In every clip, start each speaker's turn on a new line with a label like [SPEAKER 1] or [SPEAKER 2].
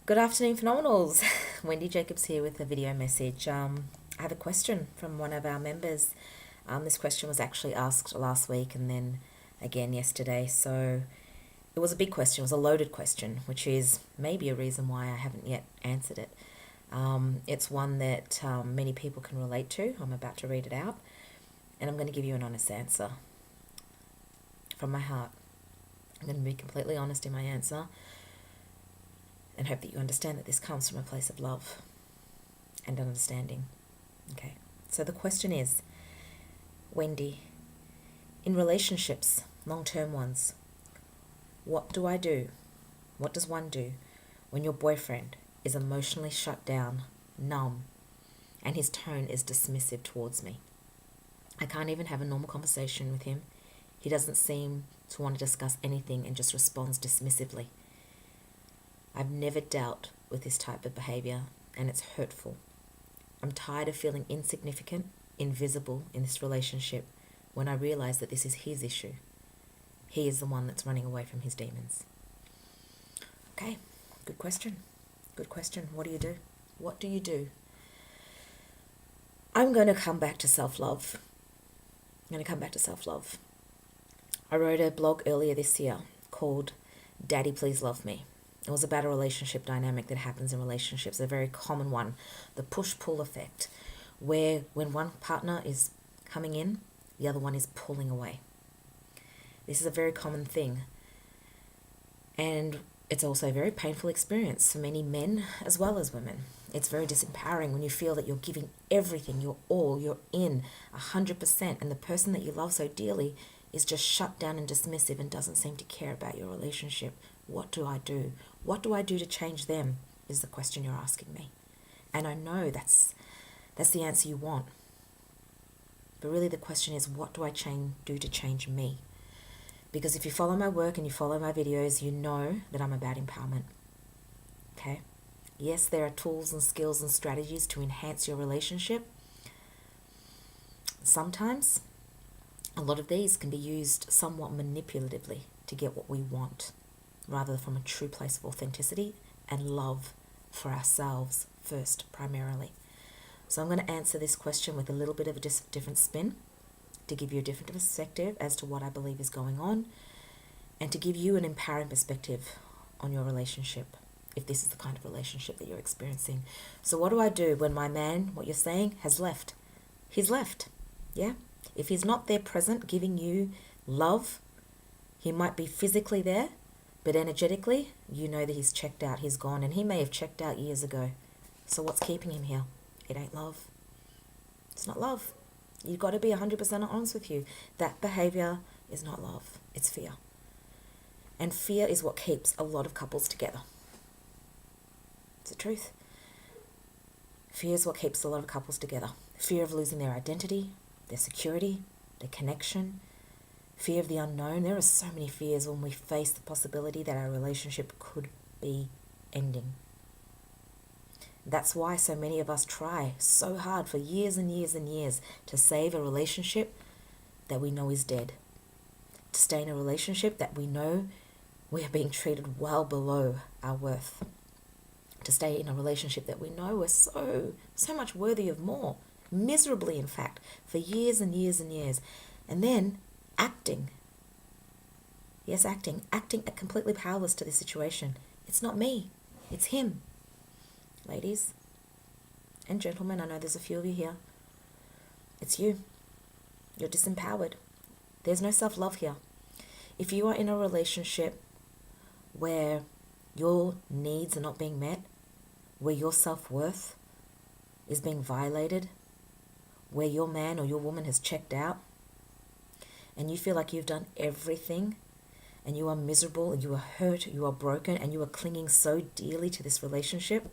[SPEAKER 1] Good afternoon, Phenomenals. Wendy Jacobs here with a video message. I have a question from one of our members. This question was actually asked last week and then again yesterday. So it was a big question, it was a loaded question, which is maybe a reason why I haven't yet answered it. It's one that many people can relate to. I'm about to read it out and I'm going to give you an honest answer from my heart. I'm going to be completely honest in my answer and hope that you understand that this comes from a place of love and understanding. Okay, so the question is, Wendy, in relationships, long-term ones, what do I do? What does one do when your boyfriend is emotionally shut down, numb, and his tone is dismissive towards me? I can't even have a normal conversation with him. He doesn't seem to want to discuss anything and just responds dismissively. I've never dealt with this type of behavior and it's hurtful. I'm tired of feeling insignificant, invisible in this relationship when I realize that this is his issue. He is the one that's running away from his demons. Okay, good question. Good question. What do you do? What do you do? I'm going to come back to self-love. I wrote a blog earlier this year called Daddy Please Love Me. It was about a relationship dynamic that happens in relationships, a very common one, the push-pull effect, where when one partner is coming in, the other one is pulling away. This is a very common thing. And it's also a very painful experience for many men as well as women. It's very disempowering when you feel that you're giving everything, you're all, you're in 100%, and the person that you love so dearly is just shut down and dismissive and doesn't seem to care about your relationship. What do I do? What do I do to change them is the question you're asking me. And I know that's the answer you want. But really the question is, what do I do to change me? Because if you follow my work and you follow my videos, you know that I'm about empowerment. Okay? Yes, there are tools and skills and strategies to enhance your relationship. Sometimes a lot of these can be used somewhat manipulatively to get what we want, rather than from a true place of authenticity and love for ourselves first, primarily. So I'm going to answer this question with a little bit of a different spin, to give you a different perspective as to what I believe is going on, and to give you an empowering perspective on your relationship, if this is the kind of relationship that you're experiencing. So what do I do when my man, what you're saying, has left? He's left, yeah? If he's not there present, giving you love, he might be physically there, but energetically, you know that he's checked out, he's gone, and he may have checked out years ago. So what's keeping him here? It ain't love. It's not love. You've got to be 100% honest with you. That behavior is not love. It's fear. And fear is what keeps a lot of couples together. It's the truth. Fear is what keeps a lot of couples together. Fear of losing their identity, their security, their connection, fear of the unknown. There are so many fears when we face the possibility that our relationship could be ending. That's why so many of us try so hard for years and years and years to save a relationship that we know is dead. To stay in a relationship that we know we are being treated well below our worth. To stay in a relationship that we know we're so much worthy of more. Miserably, in fact, for years and years and years. And then acting. Yes, acting completely powerless to the situation. It's not me. It's him. Ladies and gentlemen, I know there's a few of you here. It's you. You're disempowered. There's no self-love here. If you are in a relationship where your needs are not being met, where your self-worth is being violated, where your man or your woman has checked out, and you feel like you've done everything, and you are miserable, and you are hurt, you are broken, and you are clinging so dearly to this relationship,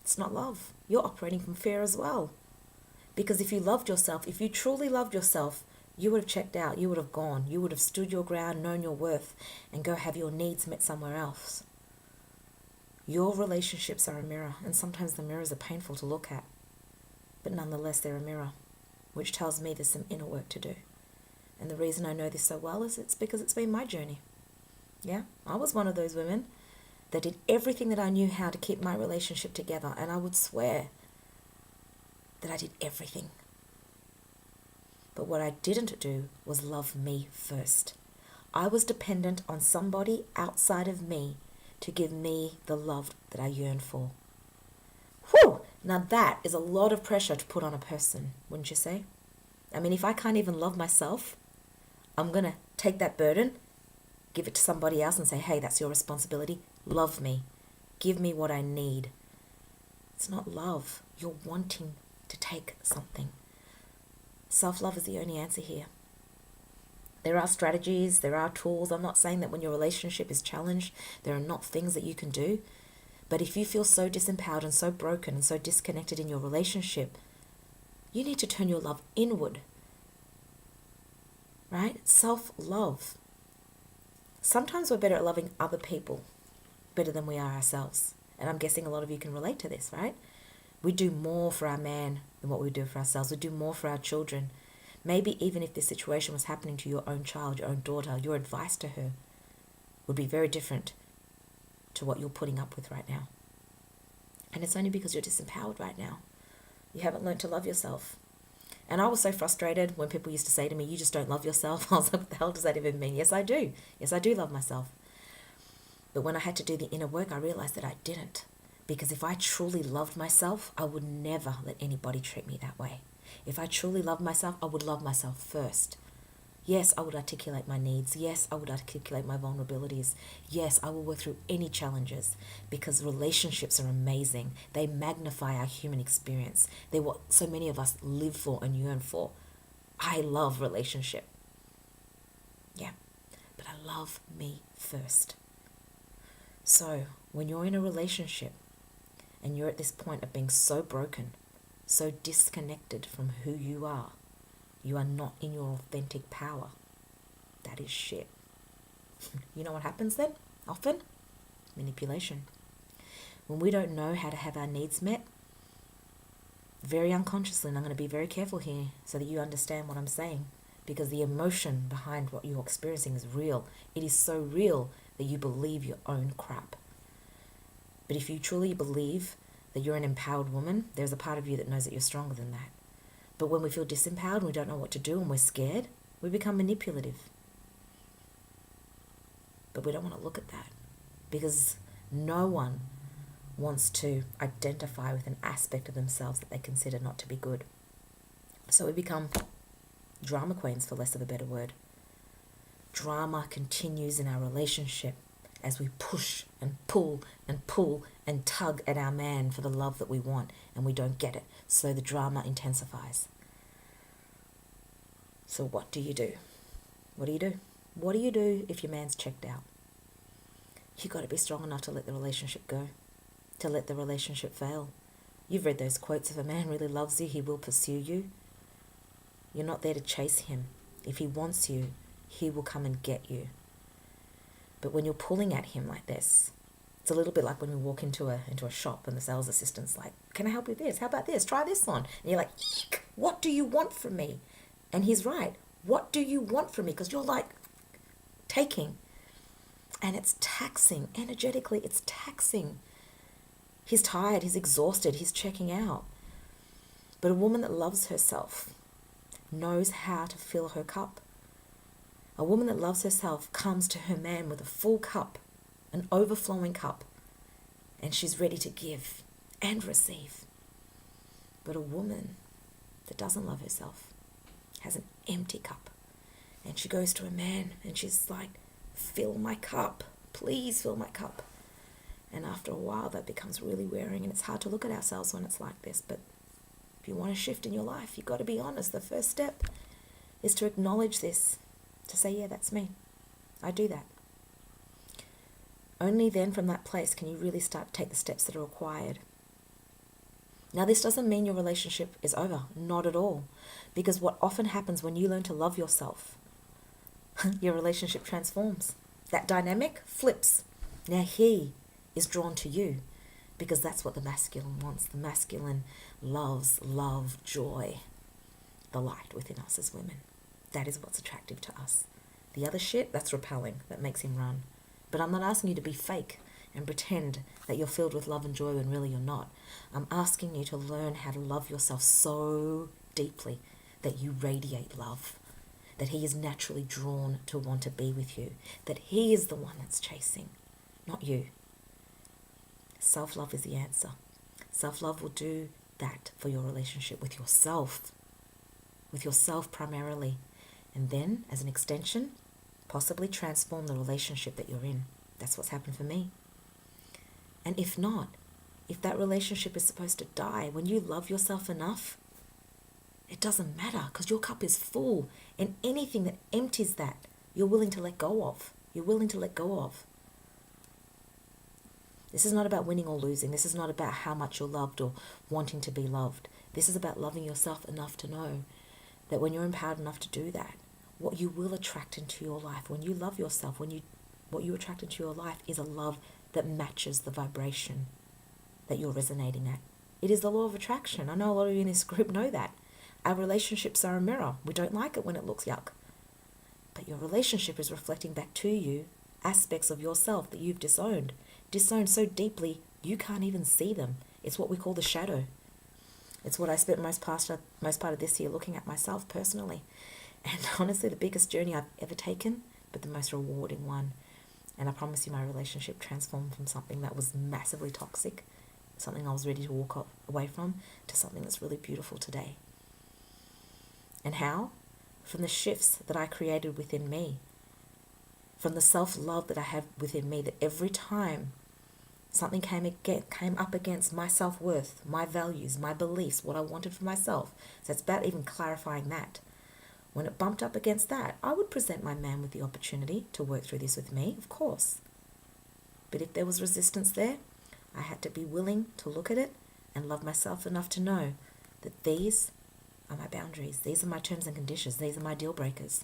[SPEAKER 1] it's not love. You're operating from fear as well. Because if you loved yourself, if you truly loved yourself, you would have checked out, you would have gone, you would have stood your ground, known your worth, and go have your needs met somewhere else. Your relationships are a mirror, and sometimes the mirrors are painful to look at. But nonetheless, they're a mirror, which tells me there's some inner work to do. And the reason I know this so well is it's because it's been my journey. Yeah, I was one of those women that did everything that I knew how to keep my relationship together, and I would swear that I did everything. But what I didn't do was love me first. I was dependent on somebody outside of me to give me the love that I yearned for. Whew! Now that is a lot of pressure to put on a person, wouldn't you say? I mean, if I can't even love myself, I'm going to take that burden, give it to somebody else and say, hey, that's your responsibility. Love me. Give me what I need. It's not love. You're wanting to take something. Self-love is the only answer here. There are strategies, there are tools. I'm not saying that when your relationship is challenged, there are not things that you can do. But if you feel so disempowered and so broken and so disconnected in your relationship, you need to turn your love inward. Right? Self-love. Sometimes we're better at loving other people better than we are ourselves. And I'm guessing a lot of you can relate to this, right? We do more for our man than what we do for ourselves. We do more for our children. Maybe even if this situation was happening to your own child, your own daughter, your advice to her would be very different to what you're putting up with right now. And it's only because you're disempowered right now. You haven't learned to love yourself. And I was so frustrated when people used to say to me, you just don't love yourself. I was like, what the hell does that even mean? Yes, I do. Yes, I do love myself. But when I had to do the inner work, I realized that I didn't. Because if I truly loved myself, I would never let anybody treat me that way. If I truly loved myself, I would love myself first. Yes, I would articulate my needs. Yes, I would articulate my vulnerabilities. Yes, I will work through any challenges because relationships are amazing. They magnify our human experience. They're what so many of us live for and yearn for. I love relationship. Yeah, but I love me first. So when you're in a relationship and you're at this point of being so broken, so disconnected from who you are not in your authentic power. That is shit. You know what happens then? Often? Manipulation. When we don't know how to have our needs met, very unconsciously, and I'm going to be very careful here so that you understand what I'm saying, because the emotion behind what you're experiencing is real. It is so real that you believe your own crap. But if you truly believe that you're an empowered woman, there's a part of you that knows that you're stronger than that. But when we feel disempowered and we don't know what to do and we're scared, we become manipulative. But we don't want to look at that because no one wants to identify with an aspect of themselves that they consider not to be good. So we become drama queens, for less of a better word. Drama continues in our relationship as we push and pull and tug at our man for the love that we want, and we don't get it. So the drama intensifies. So what do you do? What do you do? What do you do if your man's checked out? You've got to be strong enough to let the relationship go, to let the relationship fail. You've read those quotes, if a man really loves you, he will pursue you. You're not there to chase him. If he wants you, he will come and get you. But when you're pulling at him like this, it's a little bit like when we walk into a shop and the sales assistant's like, can I help you with this? How about this? Try this on. And you're like, eek, what do you want from me? And he's right. What do you want from me? Because you're like taking. And it's taxing. Energetically, it's taxing. He's tired. He's exhausted. He's checking out. But a woman that loves herself knows how to fill her cup. A woman that loves herself comes to her man with a full cup, an overflowing cup, and she's ready to give and receive. But a woman that doesn't love herself has an empty cup, and she goes to a man and she's like, fill my cup, please fill my cup. And after a while that becomes really wearing, and it's hard to look at ourselves when it's like this. But if you want to shift in your life, you've got to be honest. The first step is to acknowledge this, to say, yeah, that's me. I do that. Only then from that place can you really start to take the steps that are required. Now, this doesn't mean your relationship is over. Not at all. Because what often happens when you learn to love yourself, your relationship transforms. That dynamic flips. Now he is drawn to you because that's what the masculine wants. The masculine loves love, joy, the light within us as women. That is what's attractive to us. The other shit, that's repelling. That makes him run. But I'm not asking you to be fake. and pretend that you're filled with love and joy when really you're not. I'm asking you to learn how to love yourself so deeply that you radiate love, that he is naturally drawn to want to be with you, that he is the one that's chasing, not you. Self-love is the answer. Self-love will do that for your relationship with yourself primarily, and then as an extension, possibly transform the relationship that you're in. That's what's happened for me. And if not, if that relationship is supposed to die, when you love yourself enough, it doesn't matter because your cup is full, and anything that empties that, you're willing to let go of. You're willing to let go of. This is not about winning or losing. This is not about how much you're loved or wanting to be loved. This is about loving yourself enough to know that when you're empowered enough to do that, what you will attract into your life, when you love yourself, what you attract into your life is a love that matches the vibration that you're resonating at. It is the law of attraction. I know a lot of you in this group know that. Our relationships are a mirror. We don't like it when it looks yuck. But your relationship is reflecting back to you aspects of yourself that you've disowned so deeply you can't even see them. It's what we call the shadow. It's what I spent most part of this year looking at myself personally. And honestly, the biggest journey I've ever taken, but the most rewarding one. And I promise you, my relationship transformed from something that was massively toxic, something I was ready to walk away from, to something that's really beautiful today. And how? From the shifts that I created within me. From the self-love that I have within me, that every time something came up against my self-worth, my values, my beliefs, what I wanted for myself. So it's about even clarifying that. When it bumped up against that, I would present my man with the opportunity to work through this with me, of course. But if there was resistance there, I had to be willing to look at it and love myself enough to know that these are my boundaries. These are my terms and conditions. These are my deal breakers.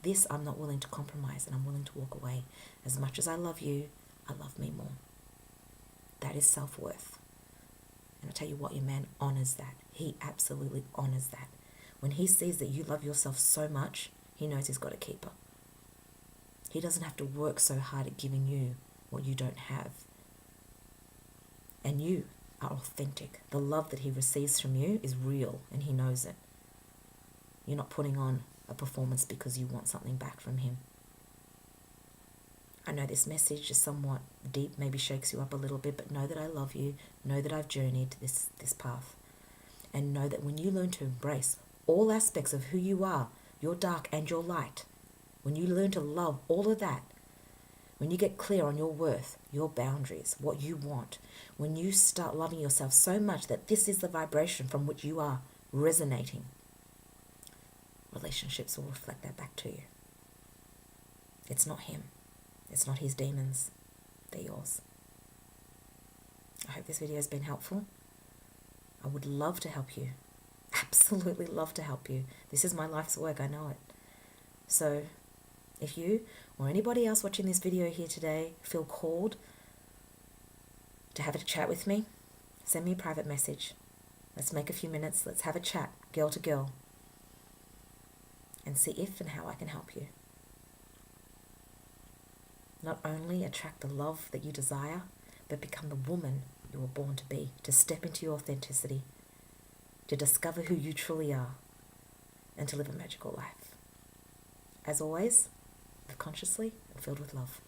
[SPEAKER 1] This I'm not willing to compromise, and I'm willing to walk away. As much as I love you, I love me more. That is self-worth. And I tell you what, your man honors that. He absolutely honors that. When he sees that you love yourself so much, he knows he's got a keeper. He doesn't have to work so hard at giving you what you don't have. And you are authentic. The love that he receives from you is real, and he knows it. You're not putting on a performance because you want something back from him. I know this message is somewhat deep, maybe shakes you up a little bit, but know that I love you. Know that I've journeyed this path. And know that when you learn to embrace all aspects of who you are, your dark and your light, when you learn to love all of that, when you get clear on your worth, your boundaries, what you want, when you start loving yourself so much that this is the vibration from which you are resonating, relationships will reflect that back to you. It's not him. It's not his demons. They're yours. I hope this video has been helpful. I would love to help you. Absolutely love to help you. This is my life's work, I know it. So if you or anybody else watching this video here today feel called to have a chat with me, send me a private message. Let's make a few minutes. Let's have a chat, girl to girl, and see if and how I can help you. Not only attract the love that you desire, but become the woman you were born to be, to step into your authenticity, to discover who you truly are, and to live a magical life. As always, live consciously and filled with love.